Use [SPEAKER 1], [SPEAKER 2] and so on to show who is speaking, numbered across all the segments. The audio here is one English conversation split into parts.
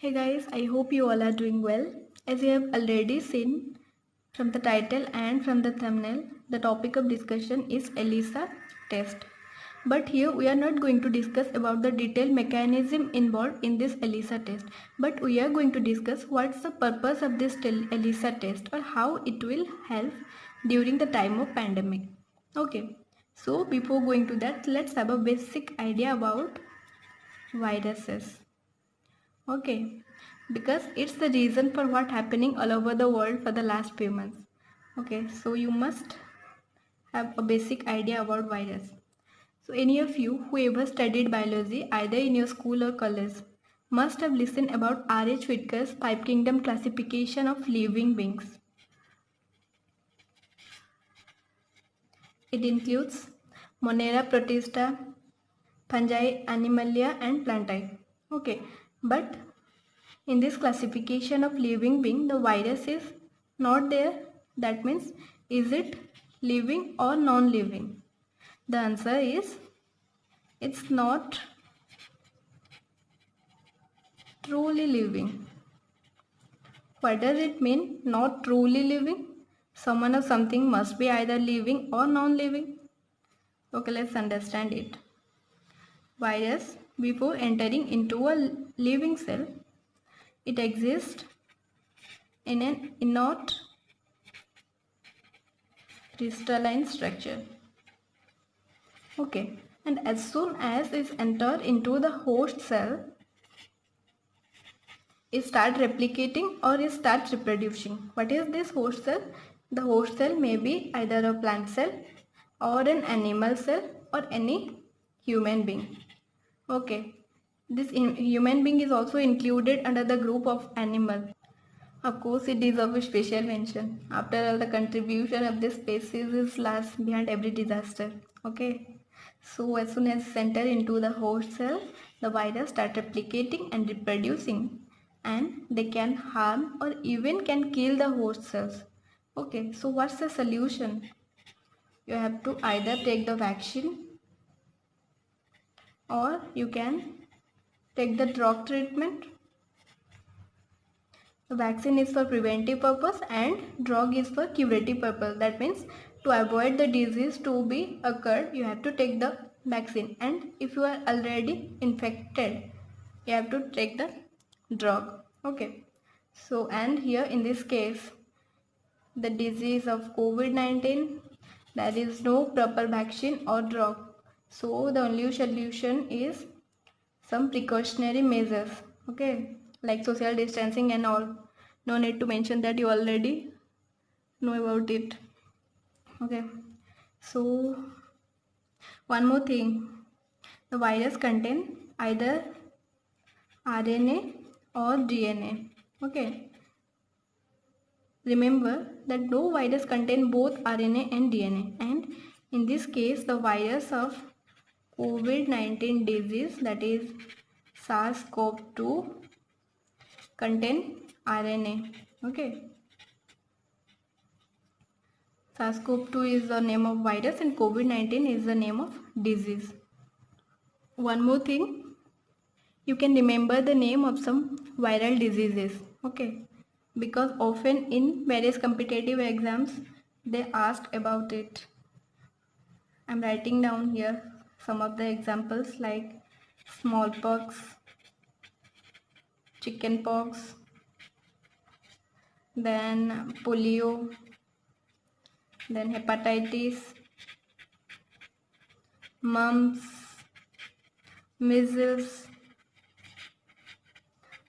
[SPEAKER 1] Hey guys, I hope you all are doing well. As you have already seen from the title and from the thumbnail, the topic of discussion is ELISA test. But here we are not going to discuss about the detailed mechanism involved in this ELISA test, but we are going to discuss what's the purpose of this ELISA test or how it will help during the time of pandemic. Okay, so before going to that, let's have a basic idea about viruses. Okay, because it's the reason for what happening all over the world for the last few months. Okay, so you must have a basic idea about virus. So any of you who ever studied biology either in your school or college must have listened about R.H. Whitaker's Five Kingdom classification of living beings. It includes Monera protista, fungi, animalia and plantae. Okay, but in this classification of living being, the virus is not there. That means, is it living or non-living? The answer is, it's not truly living. What does it mean, not truly living? Someone or something must be either living or non-living. Okay, let's understand it. Virus, before entering into a living cell, it exists in an inert crystalline structure. Okay, and as soon as it enters into the host cell, it starts replicating or it starts reproducing. What is this host cell? The host cell may be either a plant cell or an animal cell or any human being. Okay, this human being is also included under the group of animal. Of course, it deserves a special mention. After all, the contribution of this species is last behind every disaster. Okay. So as soon as enter into the host cell, the virus start replicating and reproducing, and they can harm or even can kill the host cells. Okay. So what's the solution? You have to either take the vaccine or you can take the drug treatment. The vaccine is for preventive purpose and drug is for curative purpose. That means to avoid the disease to be occurred, you have to take the vaccine, and if you are already infected, you have to take the drug. Okay. So and here in this case, the disease of COVID-19, there is no proper vaccine or drug. So the only solution is some precautionary measures, okay, like social distancing and all. No need to mention that, you already know about it. Okay, so one more thing, the virus contain either RNA or DNA. Okay, remember that no virus contain both RNA and DNA, and in this case the virus of COVID-19 disease, that is SARS-CoV-2, contain RNA. Okay, SARS-CoV-2 is the name of virus and COVID-19 is the name of disease. One more thing, you can remember the name of some viral diseases. Okay, because often in various competitive exams they asked about it. I'm writing down here some of the examples like smallpox, chickenpox, then polio, then hepatitis, mumps, measles,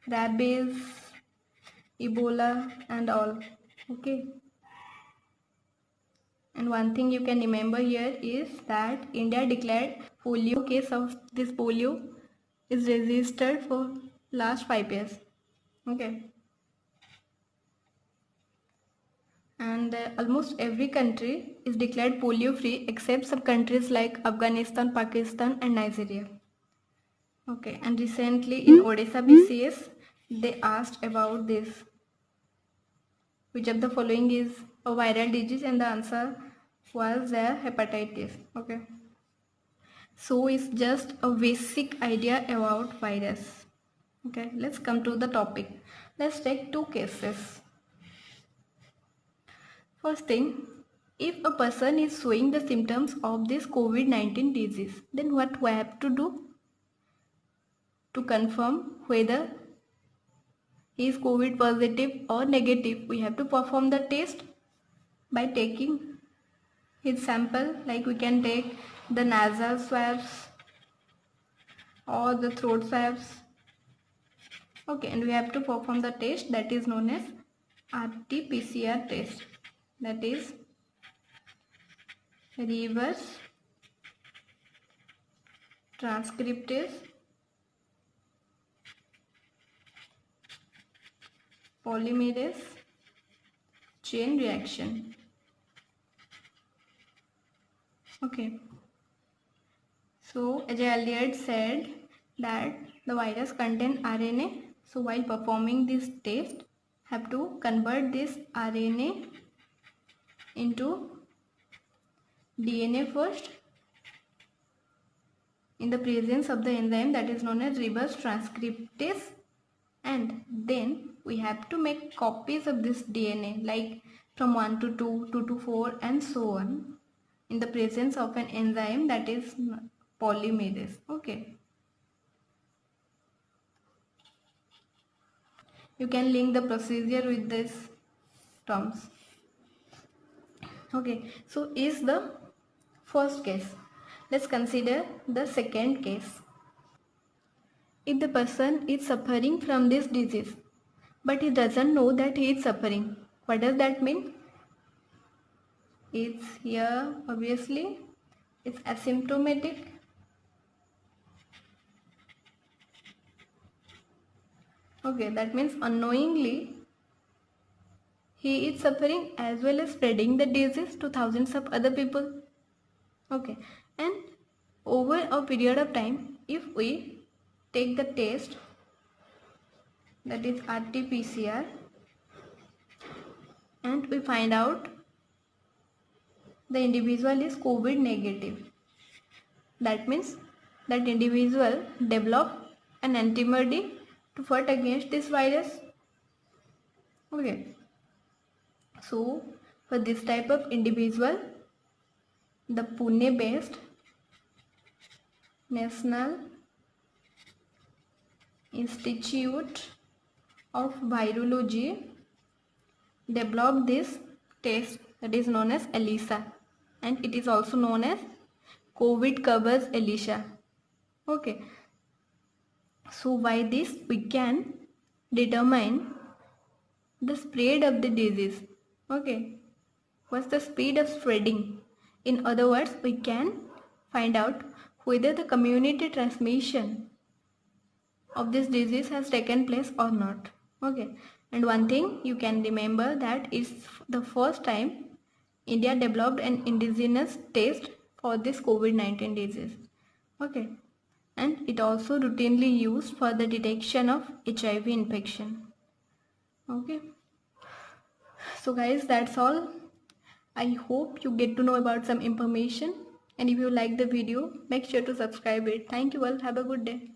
[SPEAKER 1] rabies, Ebola and all. Okay. And one thing you can remember here is that India declared polio case of this polio is registered for last 5 years. Okay. And almost every country is declared polio free except some countries like Afghanistan, Pakistan and Nigeria. Okay, and recently in Odisha BCS they asked about this. Which of the following is a viral disease, and the answer was their hepatitis. Okay. So it's just a basic idea about virus. Okay, let's come to the topic. Let's take two cases. First thing, if a person is showing the symptoms of this COVID-19 disease, then what we have to do to confirm whether he is COVID positive or negative? We have to perform the test by taking his sample, like we can take the nasal swabs or the throat swabs. Okay, and we have to perform the test that is known as RT-PCR test, that is reverse transcriptase polymerase chain reaction. Okay, so as I earlier said that the virus contains RNA, so while performing this test have to convert this RNA into DNA first in the presence of the enzyme that is known as reverse transcriptase, and then we have to make copies of this DNA like from 1 to 2, 2 to 4 and so on in the presence of an enzyme that is polymerase. Okay, you can link the procedure with these terms. Okay, so is the first case. Let's consider the second case. If the person is suffering from this disease but he doesn't know that he is suffering, what does that mean? It's here obviously it's asymptomatic. Okay, that means unknowingly he is suffering as well as spreading the disease to thousands of other people. Okay, and over a period of time, if we take the test that is RT-PCR and we find out the individual is COVID negative, that means that individual develop an antibody to fight against this virus. Okay, so for this type of individual, the Pune based National Institute of Virology developed this test that is known as ELISA, and it is also known as COVID covers ELISA. Okay, so by this we can determine the spread of the disease. Okay, what's the speed of spreading? In other words, we can find out whether the community transmission of this disease has taken place or not. Okay, and one thing you can remember that it's the first time India developed an indigenous test for this COVID-19 disease. Okay, and it also routinely used for the detection of HIV infection. Okay, so guys, that's all. I hope you get to know about some information, and if you like the video, make sure to subscribe it. Thank you all. Have a good day.